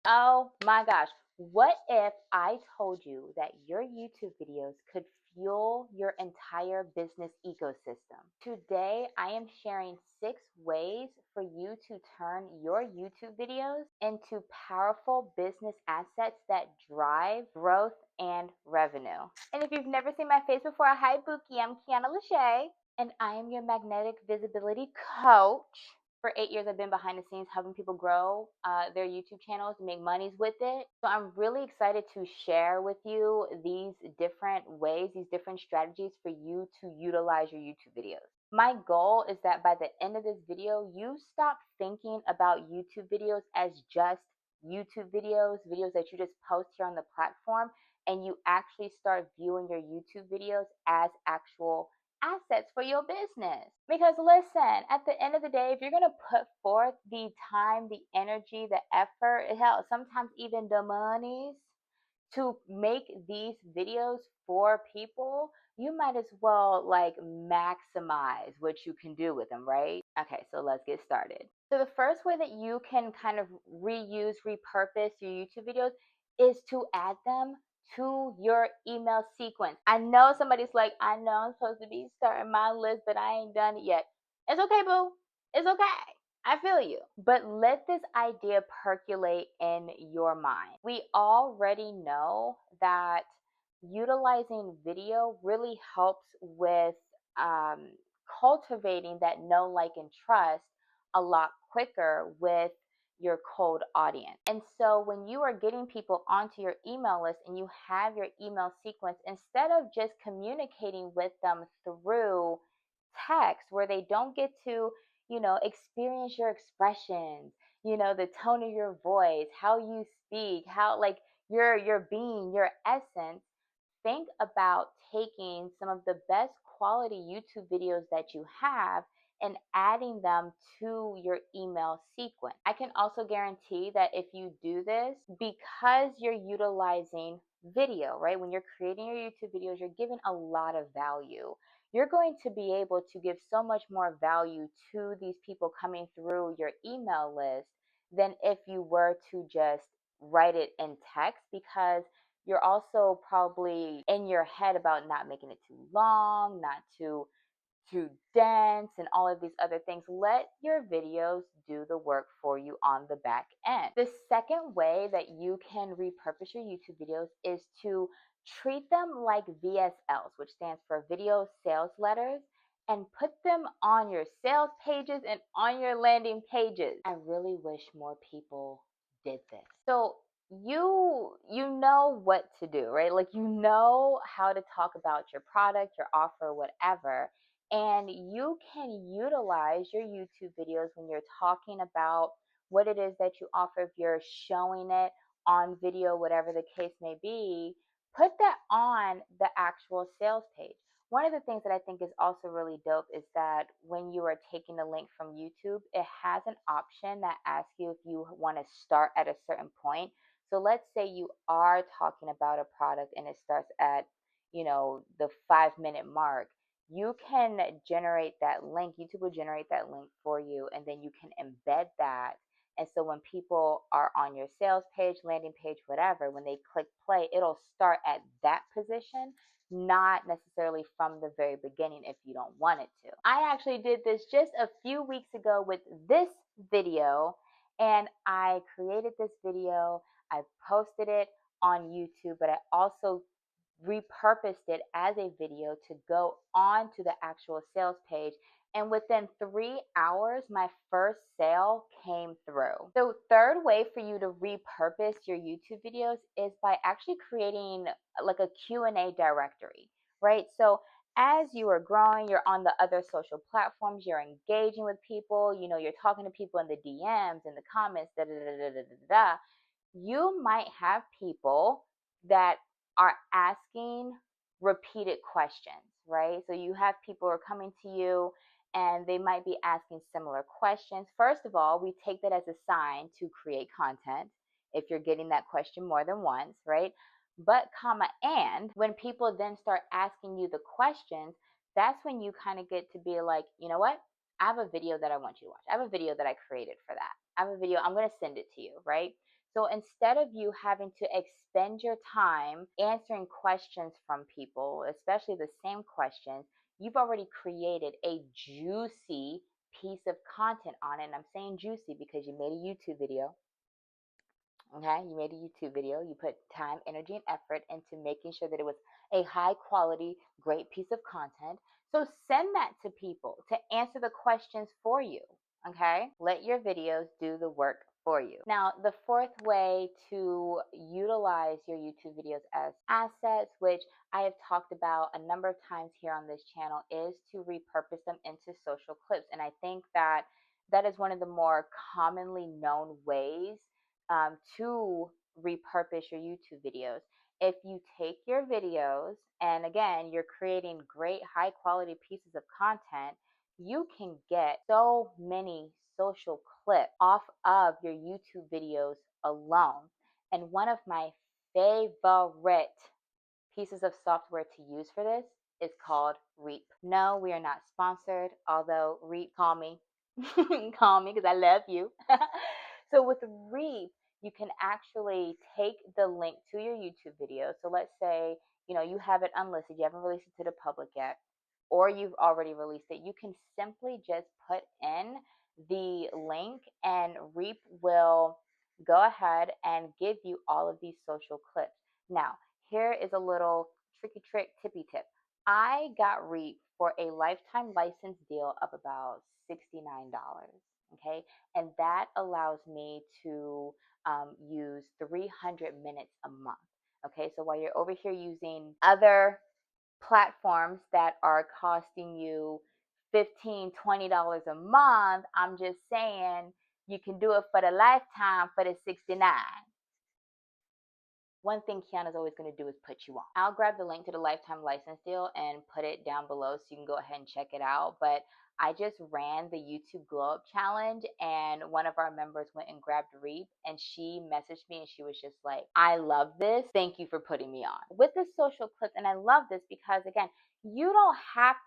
Oh my gosh. What if I told you that your YouTube videos could fuel your entire business ecosystem? Today, I am sharing 6 ways for you to turn your YouTube videos into powerful business assets that drive growth and revenue. And if you've never seen my face before, hi Buki, I'm Quiana LaChé, and I am your magnetic visibility coach. For 8 years, I've been behind the scenes helping people grow their YouTube channels and make monies with it. So I'm really excited to share with you these different ways, these different strategies for you to utilize your YouTube videos. My goal is that by the end of this video, you stop thinking about YouTube videos as just YouTube videos, videos that you just post here on the platform, and you actually start viewing your YouTube videos as actual assets for your business. Because listen, at the end of the day, if you're going to put forth the time, the energy, the effort, hell, sometimes even the monies to make these videos for people, you might as well like maximize what you can do with them, right? Okay, so let's get started. So the first way that you can kind of reuse, repurpose your YouTube videos is to add them to your email sequence. I know somebody's like, I know I'm supposed to be starting my list, but I ain't done it yet. It's okay, boo. It's okay. I feel you. But let this idea percolate in your mind. We already know that utilizing video really helps with um, cultivating that know, like, and trust a lot quicker with your cold audience. And so when you are getting people onto your email list and you have your email sequence, instead of just communicating with them through text where they don't get to, experience your expressions, the tone of your voice, how you speak, how like your being, your essence, think about taking some of the best quality YouTube videos that you have and adding them to your email sequence. I can also guarantee that if you do this, because you're utilizing video, right? When you're creating your YouTube videos, you're giving a lot of value. You're going to be able to give so much more value to these people coming through your email list than if you were to just write it in text, because you're also probably in your head about not making it too long, not too dense, and all of these other things. Let your videos do the work for you on the back end. The second way that you can repurpose your YouTube videos is to treat them like VSLs, which stands for video sales letters, and put them on your sales pages and on your landing pages. I really wish more people did this. So you know what to do, right? Like, you know how to talk about your product, your offer, whatever. And you can utilize your YouTube videos when you're talking about what it is that you offer. If you're showing it on video, whatever the case may be, put that on the actual sales page. One of the things that I think is also really dope is that when you are taking a link from YouTube, it has an option that asks you if you want to start at a certain point. So let's say you are talking about a product and it starts at, the 5-minute mark. You can generate that link. YouTube will generate that link for you, and then you can embed that. And so when people are on your sales page, landing page, whatever, when they click play, it'll start at that position, not necessarily from the very beginning if you don't want it to. I actually did this just a few weeks ago with this video, and I created this video. I posted it on YouTube, but I also repurposed it as a video to go on to the actual sales page. And within 3 hours, my first sale came through. The third way for you to repurpose your YouTube videos is by actually creating like a Q&A directory, right? So as you are growing, you're on the other social platforms, you're engaging with people, you're talking to people in the DMs, in the comments, da da da da da da da. You might have people that are asking repeated questions, right? So you have people who are coming to you and they might be asking similar questions. First of all, we take that as a sign to create content if you're getting that question more than once, right? But and when people then start asking you the questions, that's when you kind of get to be like, you know what? I have a video that I want you to watch. I have a video that I created for that. I have a video, I'm going to send it to you, right? So instead of you having to expend your time answering questions from people, especially the same questions, you've already created a juicy piece of content on it. And I'm saying juicy because you made a YouTube video. Okay, you made a YouTube video, you put time, energy, and effort into making sure that it was a high quality, great piece of content. So send that to people to answer the questions for you. Okay, let your videos do the work for you. Now, the fourth way to utilize your YouTube videos as assets, which I have talked about a number of times here on this channel, is to repurpose them into social clips. And I think that that is one of the more commonly known ways to repurpose your YouTube videos. If you take your videos and again, you're creating great high quality pieces of content, you can get so many social clips off of your YouTube videos alone. And one of my favorite pieces of software to use for this is called Reap. No, we are not sponsored, although Reap, call me. Call me because I love you. So with Reap, you can actually take the link to your YouTube video. So let's say, you have it unlisted, you haven't released it to the public yet, or you've already released it. You can simply just put in the link and Reap will go ahead and give you all of these social clips. Now, here is a little tricky trick tippy tip. I got Reap for a lifetime license deal of about $69. Okay, and that allows me to use 300 minutes a month. Okay, so while you're over here using other platforms that are costing you $15-$20 a month, I'm just saying you can do it for the lifetime for the 69. One thing Quiana's always going to do is put you on. I'll grab the link to the lifetime license deal and put it down below so you can go ahead and check it out. But I just ran the YouTube Glow Up Challenge and one of our members went and grabbed Reap and she messaged me and she was just like, I love this. Thank you for putting me on. With the social clips, and I love this because again, you don't have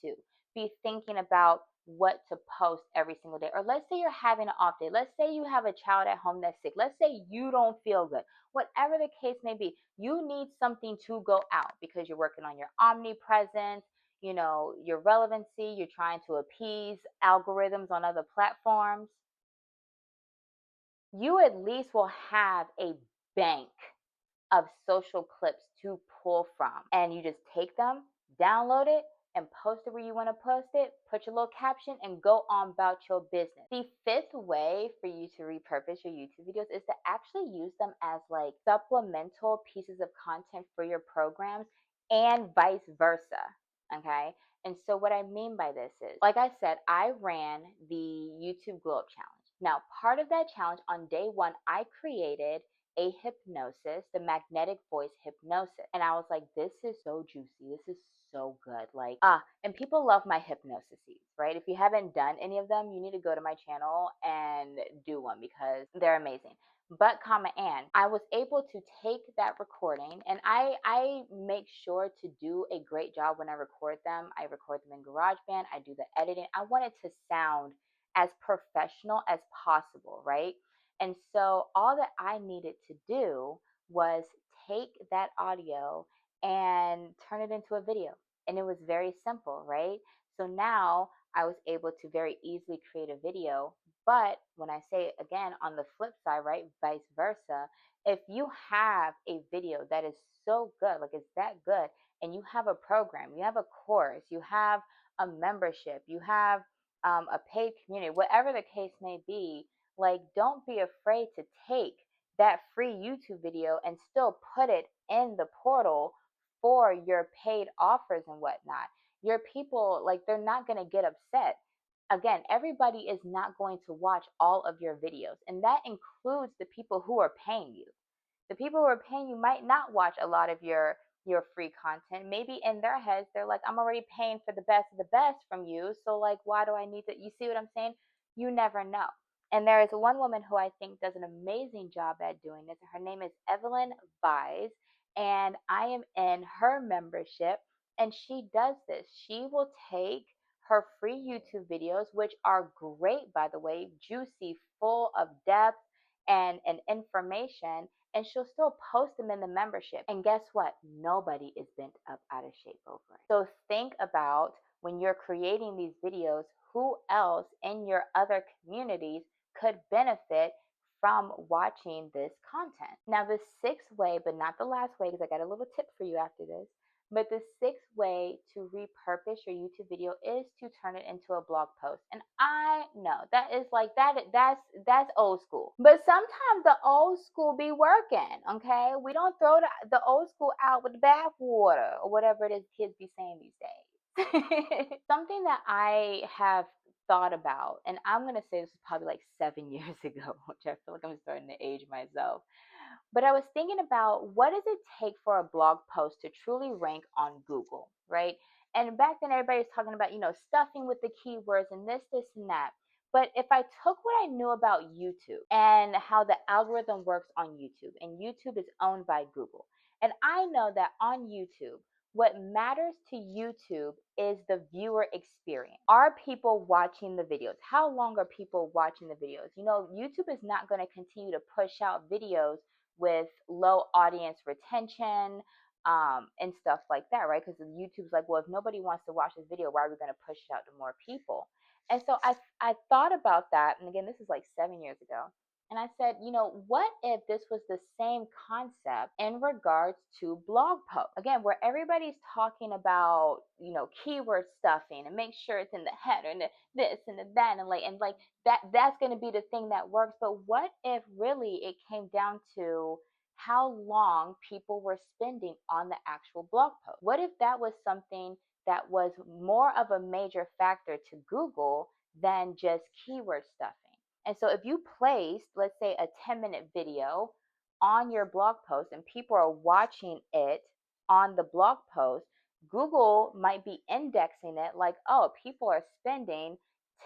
to be thinking about what to post every single day. Or let's say you're having an off day. Let's say you have a child at home that's sick. Let's say you don't feel good. Whatever the case may be, you need something to go out because you're working on your omnipresence, your relevancy, you're trying to appease algorithms on other platforms. You at least will have a bank of social clips to pull from. And you just take them, download it, and post it where you want to post it, put your little caption, and go on about your business. The fifth way for you to repurpose your YouTube videos is to actually use them as like supplemental pieces of content for your programs and vice versa. Okay? And so what I mean by this is, like I said, I ran the YouTube Glow Up Challenge. Now, part of that challenge on day one, I created a hypnosis, the magnetic voice hypnosis. And I was like, this is so juicy. This is so good. And people love my hypnosis, right? If you haven't done any of them, you need to go to my channel and do one because they're amazing. But, and I was able to take that recording and I make sure to do a great job when I record them. I record them in GarageBand. I do the editing. I want it to sound as professional as possible, right? And so all that I needed to do was take that audio and turn it into a video. And it was very simple, right? So now I was able to very easily create a video. But when I say again, on the flip side, right, vice versa, if you have a video that is so good, like it's that good, and you have a program, you have a course, you have a membership, you have a paid community, whatever the case may be, like, don't be afraid to take that free YouTube video and still put it in the portal for your paid offers and whatnot. Your people, like, they're not going to get upset. Again, everybody is not going to watch all of your videos, and that includes the people who are paying you. The people who are paying you might not watch a lot of your free content. Maybe in their heads, they're like, I'm already paying for the best of the best from you. So like, why do I need to, you see what I'm saying? You never know. And there is one woman who I think does an amazing job at doing this. Her name is Evelyn Vise, and I am in her membership. And she does this. She will take her free YouTube videos, which are great, by the way, juicy, full of depth, and information, and she'll still post them in the membership. And guess what? Nobody is bent up out of shape over it. So think about when you're creating these videos, who else in your other communities could benefit from watching this content. Now, the sixth way, but not the last way, because I got a little tip for you after this. But the sixth way to repurpose your YouTube video is to turn it into a blog post. And I know that is like that's old school. But sometimes the old school be working, okay? We don't throw the old school out with the bathwater or whatever it is kids be saying these days. Something that I have thought about, and I'm gonna say this was probably like 7 years ago, which I feel like I'm starting to age myself. But I was thinking about, what does it take for a blog post to truly rank on Google, right? And back then everybody was talking about, stuffing with the keywords and this, and that. But if I took what I knew about YouTube and how the algorithm works on YouTube, and YouTube is owned by Google, and I know that on YouTube, what matters to YouTube is the viewer experience. Are people watching the videos? How long are people watching the videos? YouTube is not going to continue to push out videos with low audience retention, and stuff like that, right? Because YouTube's like, well, if nobody wants to watch this video, why are we going to push it out to more people? And so I thought about that, and again, this is like 7 years ago. And I said, what if this was the same concept in regards to blog posts? Again, where everybody's talking about, keyword stuffing and make sure it's in the header and this and the that, and that's going to be the thing that works. But what if really it came down to how long people were spending on the actual blog post? What if that was something that was more of a major factor to Google than just keyword stuffing? And so if you placed, let's say, a 10-minute video on your blog post and people are watching it on the blog post, Google might be indexing it like, oh, people are spending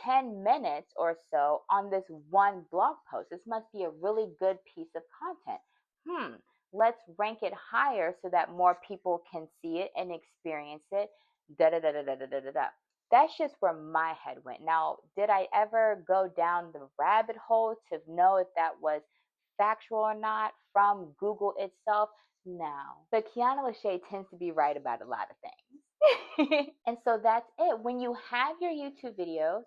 10 minutes or so on this one blog post. This must be a really good piece of content. Let's rank it higher so that more people can see it and experience it. Da da da da da da da da. That's just where my head went. Now, did I ever go down the rabbit hole to know if that was factual or not from Google itself? No. But Quiana LaChé tends to be right about a lot of things. And so that's it. When you have your YouTube videos,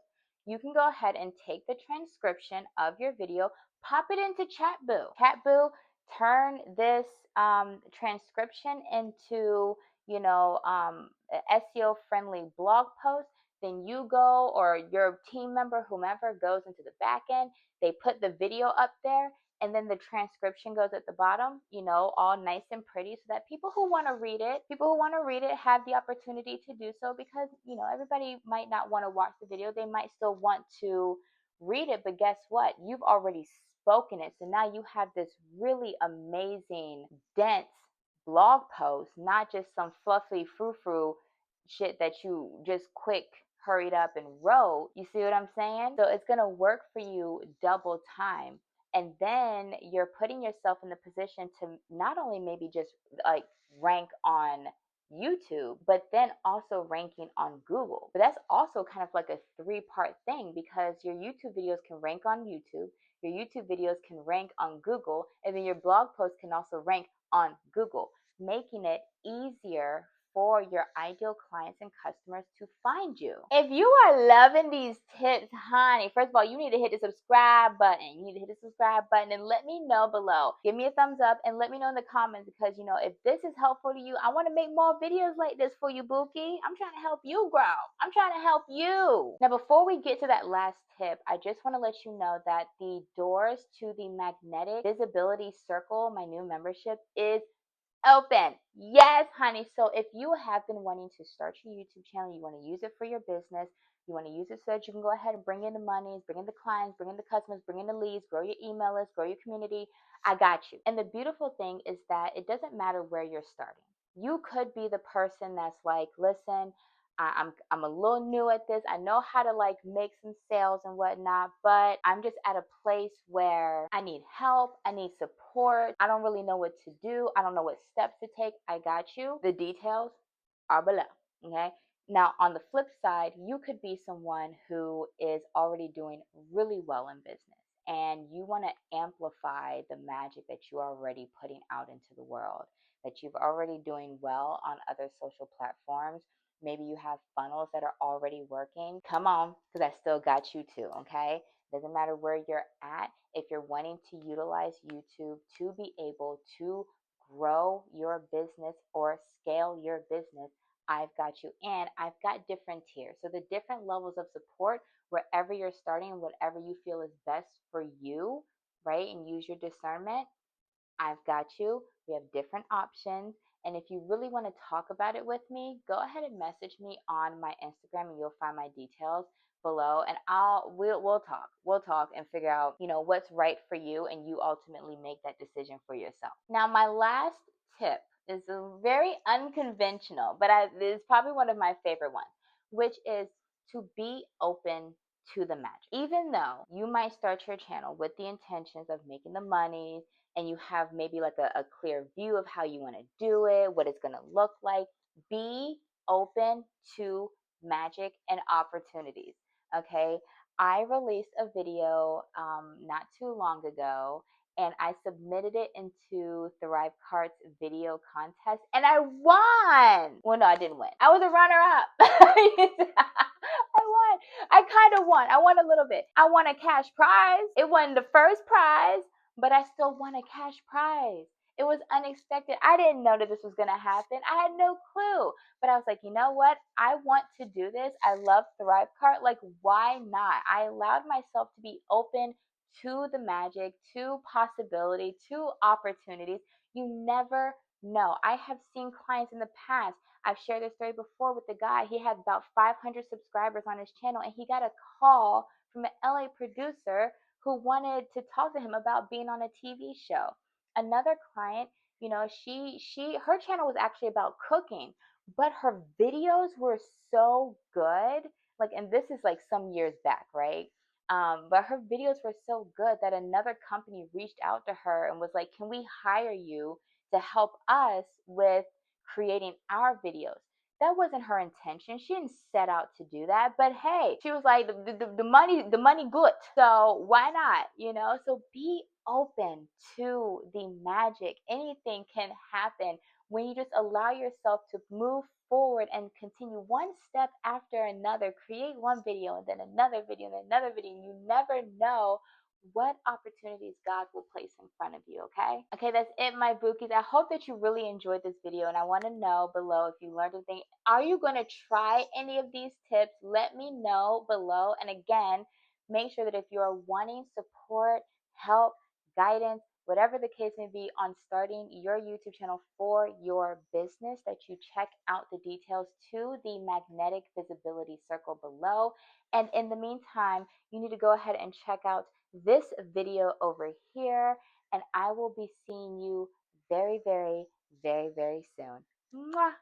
you can go ahead and take the transcription of your video, pop it into ChatBoo. ChatBoo, turn this transcription into SEO friendly blog post. Then you go, or your team member, whomever, goes into the back end, they put the video up there, and then the transcription goes at the bottom, all nice and pretty, so that people who want to read it have the opportunity to do so, because everybody might not want to watch the video. They might still want to read it, but guess what? You've already spoken it. So now you have this really amazing, dense blog post, not just some fluffy frou-frou shit that you just quick hurried up and wrote. You see what I'm saying? So it's going to work for you double time. And then you're putting yourself in the position to not only maybe just like rank on YouTube, but then also ranking on Google. But that's also kind of like a three-part thing, because your YouTube videos can rank on YouTube, your YouTube videos can rank on Google, and then your blog posts can also rank on Google, making it easier for your ideal clients and customers to find you. If you are loving these tips, honey, first of all, you need to hit the subscribe button. And let me know below. Give me a thumbs up and let me know in the comments, because if this is helpful to you, I want to make more videos like this for you, Bookie. I'm trying to help you grow. I'm trying to help you. Now, before we get to that last tip, I just want to let you know that the doors to the magnetic visibility circle, my new membership, is open. Yes, honey. So if you have been wanting to start your YouTube channel, you want to use it for your business, you want to use it so that you can go ahead and bring in the monies, bring in the clients, bring in the customers, bring in the leads, grow your email list, grow your community, I got you. And the beautiful thing is that it doesn't matter where you're starting. You could be the person that's like, listen, I'm a little new at this. I know how to make some sales and whatnot, but I'm just at a place where I need help. I need support. I don't really know what to do. I don't know what steps to take. I got you. The details are below. Okay. Now, on the flip side, you could be someone who is already doing really well in business, and you want to amplify the magic that you're already putting out into the world, that you've already doing well on other social platforms. Maybe you have funnels that are already working. Come on, because I still got you too, okay? Doesn't matter where you're at. If you're wanting to utilize YouTube to be able to grow your business or scale your business, I've got you. And I've got different tiers. So the different levels of support, wherever you're starting, whatever you feel is best for you, right? And use your discernment. I've got you. We have different options. And if you really want to talk about it with me, go ahead and message me on my Instagram and you'll find my details below, and we'll talk. We'll talk and figure out, what's right for you, and you ultimately make that decision for yourself. Now, my last tip is very unconventional, but it's probably one of my favorite ones, which is to be open to the magic. Even though you might start your channel with the intentions of making the money, and you have maybe like a clear view of how you want to do it, what it's going to look like, be open to magic and opportunities. Okay. I released a video not too long ago, and I submitted it into Thrive Cart's video contest, and I won. Well, no, I didn't win. I was a runner up. I won. I kind of won. I won a little bit. I won a cash prize. It wasn't the first prize, but I still won a cash prize. It was unexpected. I didn't know that this was going to happen. I had no clue. But I was like, you know what? I want to do this. I love Thrive Cart. Like, why not? I allowed myself to be open to the magic, to possibility, to opportunities. You never know. I have seen clients in the past. I've shared this story before with the guy. He had about 500 subscribers on his channel, and he got a call from an LA producer who wanted to talk to him about being on a TV show. Another client, her channel was actually about cooking, but her videos were so good. Like, and this is like some years back, right? But her videos were so good that another company reached out to her and was like, can we hire you to help us with creating our videos? That wasn't her intention. She didn't set out to do that. But hey, she was like, the money good. So why not? So be open to the magic. Anything can happen when you just allow yourself to move forward and continue one step after another. Create one video and then another video and then another video. You never know what opportunities God will place in front of you, okay? Okay, that's it, my bookies. I hope that you really enjoyed this video, and I want to know below if you learned anything. Are you going to try any of these tips? Let me know below. And again, make sure that if you are wanting support, help, guidance, whatever the case may be on starting your YouTube channel for your business, that you check out the details to the magnetic visibility circle below. And in the meantime, you need to go ahead and check out this video over here, and I will be seeing you very, very, very, very soon. Mwah!